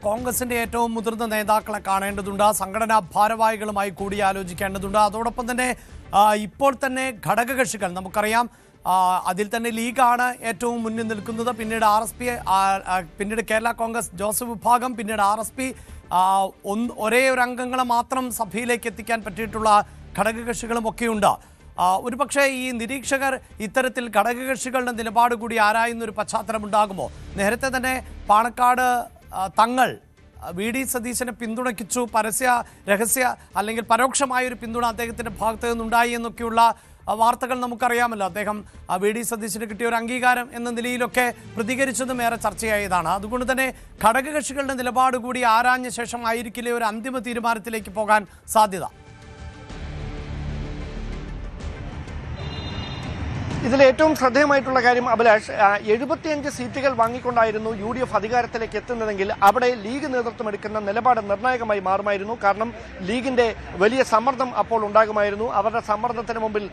കോൺഗ്രസിന്റെ ഏറ്റവും മുതിർന്ന നേതാക്കളെ കാണേണ്ടതുണ്ട്. സംഘടനാ ഭാരവാഹികളുമായി കൂടിയാലോചിക്കേണ്ടതുണ്ട്. അതോടൊപ്പം തന്നെ ഇപ്പോൾ തന്നെ ഘടകകക്ഷികൾ നമുക്കറിയാം, അതിൽ തന്നെ ലീഗാണ് ഏറ്റവും മുന്നിൽ നിൽക്കുന്നത്. പിന്നീട് RSP, പിന്നീട് കേരള കോൺഗ്രസ് ജോസഫ് വിഭാഗം, പിന്നീട് RSP. ഒരേ ഒരു അംഗങ്ങളെ മാത്രം സഭയിലേക്ക് എത്തിക്കാൻ പറ്റിയിട്ടുള്ള ഘടകകക്ഷികളും ഒക്കെയുണ്ട്. ഒരുപക്ഷെ ഈ നിരീക്ഷകർ ഇത്തരത്തിൽ ഘടകകക്ഷികളുടെ നിലപാട് കൂടി ആരായുന്നൊരു പശ്ചാത്തലമുണ്ടാകുമോ? നേരത്തെ തന്നെ പാണക്കാട് തങ്ങൾ VD സതീശനെ പിന്തുണയ്ച്ചു. പരസ്യ രഹസ്യ അല്ലെങ്കിൽ പരോക്ഷമായൊരു പിന്തുണ അദ്ദേഹത്തിൻ്റെ ഭാഗത്തു നിന്നുണ്ടായി എന്നൊക്കെയുള്ള വാർത്തകൾ നമുക്കറിയാമല്ലോ. അദ്ദേഹം VD സതീശന് കിട്ടിയ ഒരു അംഗീകാരം എന്ന നിലയിലൊക്കെ പ്രതികരിച്ചതും ഏറെ ചർച്ചയായതാണ്. അതുകൊണ്ട് തന്നെ ഘടകകക്ഷികളുടെ നിലപാട് കൂടി ആരാഞ്ഞ ശേഷം ആയിരിക്കില്ലേ ഒരു അന്തിമ തീരുമാനത്തിലേക്ക് പോകാൻ സാധ്യത? ഇതിൽ ഏറ്റവും ശ്രദ്ധേയമായിട്ടുള്ള കാര്യം അഭിലാഷ്, 75 സീറ്റുകൾ വാങ്ങിക്കൊണ്ടായിരുന്നു UDF അധികാരത്തിലേക്ക് എത്തുന്നതെങ്കിൽ അവിടെ ലീഗ് നേതൃത്വം എടുക്കുന്ന നിലപാട് നിർണായകമായി മാറുമായിരുന്നു. കാരണം ലീഗിന്റെ വലിയ സമ്മർദ്ദം അപ്പോൾ ഉണ്ടാകുമായിരുന്നു. അവരുടെ സമ്മർദ്ദത്തിന് മുമ്പിൽ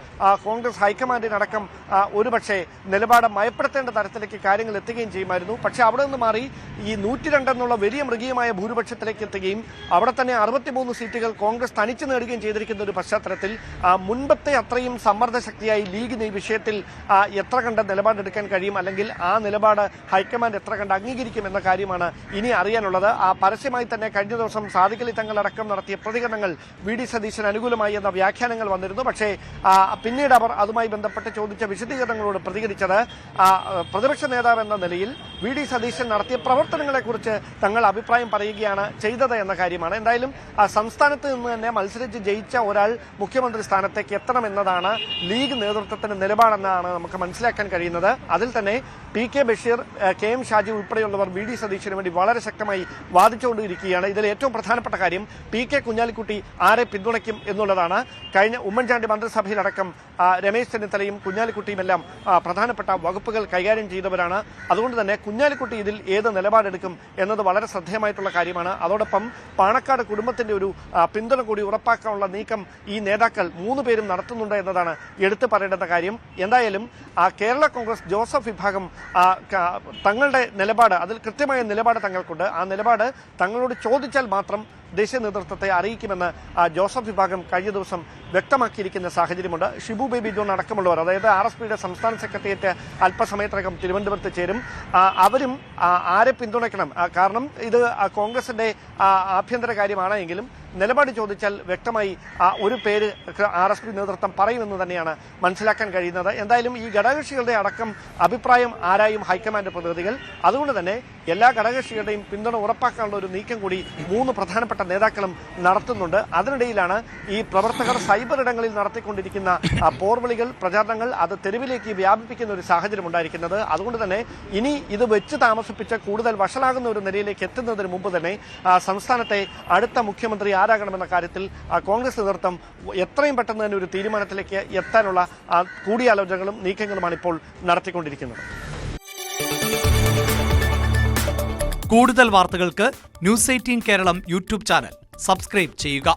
കോൺഗ്രസ് ഹൈക്കമാൻഡിനടക്കം ഒരുപക്ഷെ നിലപാട് മയപ്പെടുത്തേണ്ട തരത്തിലേക്ക് കാര്യങ്ങൾ എത്തുകയും ചെയ്യുമായിരുന്നു. പക്ഷേ അവിടെ നിന്ന് മാറി ഈ 102 എന്നുള്ള വലിയ മൃഗീയമായ ഭൂരിപക്ഷത്തിലേക്ക് എത്തുകയും അവിടെ തന്നെ 63 സീറ്റുകൾ കോൺഗ്രസ് തനിച്ചു നേടുകയും ചെയ്തിരിക്കുന്ന ഒരു പശ്ചാത്തലത്തിൽ മുൻപത്തെ അത്രയും സമ്മർദ്ദ ശക്തിയായി ലീഗിന് ഈ വിഷയത്തിൽ എത്ര കണ്ട് നിലപാടെടുക്കാൻ കഴിയും, അല്ലെങ്കിൽ ആ നിലപാട് ഹൈക്കമാൻഡ് എത്ര കണ്ട് അംഗീകരിക്കും എന്ന കാര്യമാണ് ഇനി അറിയാനുള്ളത്. പരസ്യമായി തന്നെ കഴിഞ്ഞ ദിവസം സാദിഖ് അലി തങ്ങളടക്കം നടത്തിയ പ്രതികരണങ്ങൾ VD സതീശന് അനുകൂലമായി എന്ന വ്യാഖ്യാനങ്ങൾ വന്നിരുന്നു. പക്ഷേ പിന്നീട് അവർ അതുമായി ബന്ധപ്പെട്ട് ചോദിച്ച വിശദീകരണങ്ങളോട് പ്രതികരിച്ചത് പ്രതിപക്ഷ നേതാവ് എന്ന നിലയിൽ VD സതീശൻ നടത്തിയ പ്രവർത്തനങ്ങളെക്കുറിച്ച് തങ്ങൾ അഭിപ്രായം പറയുകയാണ് ചെയ്തത് എന്ന കാര്യമാണ്. എന്തായാലും സംസ്ഥാനത്ത് നിന്ന് തന്നെ മത്സരിച്ച് ജയിച്ച ഒരാൾ മുഖ്യമന്ത്രി സ്ഥാനത്തേക്ക് എത്തണമെന്നതാണ് ലീഗ് നേതൃത്വത്തിന്റെ നിലപാടെന്നാണ് നമുക്ക് മനസ്സിലാക്കാൻ കഴിയുന്നത്. അതിൽ തന്നെ PK ബഷീർ, KM ഷാജി ഉൾപ്പെടെയുള്ളവർ VD സതീശന് വേണ്ടി വളരെ ശക്തമായി വാദിച്ചുകൊണ്ടിരിക്കുകയാണ്. ഇതിൽ ഏറ്റവും പ്രധാനപ്പെട്ട കാര്യം PK കുഞ്ഞാലിക്കുട്ടി ആരെ പിന്തുണയ്ക്കും എന്നുള്ളതാണ്. കഴിഞ്ഞ ഉമ്മൻചാണ്ടി മന്ത്രിസഭയിലടക്കം രമേശ് ചെന്നിത്തലയും കുഞ്ഞാലിക്കുട്ടിയും എല്ലാം പ്രധാനപ്പെട്ട വകുപ്പുകൾ കൈകാര്യം ചെയ്തവരാണ്. അതുകൊണ്ട് തന്നെ കുഞ്ഞാലിക്കുട്ടി ഇതിൽ ഏത് നിലപാടെടുക്കും എന്നത് വളരെ ശ്രദ്ധേയമായിട്ടുള്ള കാര്യമാണ്. അതോടൊപ്പം പാണക്കാട് കുടുംബത്തിന്റെ ഒരു പിന്തുണ കൂടി ഉറപ്പാക്കാനുള്ള നീക്കം ഈ നേതാക്കൾ 3 പേരും നടത്തുന്നുണ്ട് എന്നതാണ് എടുത്തു പറയേണ്ട കാര്യം. എന്തായാലും കേരള കോൺഗ്രസ് ജോസഫ് വിഭാഗം തങ്ങളുടെ നിലപാട്, അതിൽ കൃത്യമായ നിലപാട് തങ്ങൾക്കുണ്ട്. ആ നിലപാട് തങ്ങളോട് ചോദിച്ചാൽ മാത്രം ദേശീയ നേതൃത്വത്തെ അറിയിക്കുമെന്ന് ജോസഫ് വിഭാഗം കഴിഞ്ഞ ദിവസം വ്യക്തമാക്കിയിരിക്കുന്ന സാഹചര്യമുണ്ട്. ഷിബു ബേബി ജോൺ അടക്കമുള്ളവർ, അതായത് RSPയുടെ സംസ്ഥാന സെക്രട്ടേറിയറ്റ് അല്പസമയത്തിനകം തിരുവനന്തപുരത്ത് ചേരും. അവരും ആരെ പിന്തുണയ്ക്കണം, കാരണം ഇത് കോൺഗ്രസിന്റെ ആഭ്യന്തര കാര്യമാണ് എങ്കിലും നിലപാട് ചോദിച്ചാൽ വ്യക്തമായി ഒരു പേര് RSP നേതൃത്വം പറയുമെന്ന് തന്നെയാണ് മനസ്സിലാക്കാൻ കഴിയുന്നത്. എന്തായാലും ഈ ഘടകകക്ഷികളുടെ അടക്കം അഭിപ്രായം ആരായും ഹൈക്കമാൻഡ് പ്രതിനിധികൾ. അതുകൊണ്ട് തന്നെ എല്ലാ ഘടകകക്ഷികളുടെയും പിന്തുണ ഉറപ്പാക്കാനുള്ള ഒരു നീക്കം കൂടി 3 പ്രധാനപ്പെട്ട നേതാക്കളും നടത്തുന്നുണ്ട്. അതിനിടയിലാണ് ഈ പ്രവർത്തകർ സൈബർ ഇടങ്ങളിൽ നടത്തിക്കൊണ്ടിരിക്കുന്ന പോർവിളികൾ, പ്രചാരണങ്ങൾ അത് തെരുവിലേക്ക് വ്യാപിപ്പിക്കുന്ന ഒരു സാഹചര്യം ഉണ്ടായിരിക്കുന്നത്. അതുകൊണ്ട് തന്നെ ഇനി ഇത് വെച്ച് താമസിപ്പിച്ച് കൂടുതൽ വഷളാകുന്ന ഒരു നിലയിലേക്ക് എത്തുന്നതിന് മുമ്പ് തന്നെ സംസ്ഥാനത്തെ അടുത്ത മുഖ്യമന്ത്രി ആരാകണമെന്ന കാര്യത്തിൽ കോൺഗ്രസ് നേതൃത്വം എത്രയും പെട്ടെന്ന് തന്നെ ഒരു തീരുമാനത്തിലേക്ക് എത്താനുള്ള കൂടിയാലോചനകളും നീക്കങ്ങളുമാണ് ഇപ്പോൾ നടത്തിക്കൊണ്ടിരിക്കുന്നത്. കൂടുതൽ വാർത്തകൾക്ക് News 18 Keralam YouTube channel subscribe ചെയ്യുക.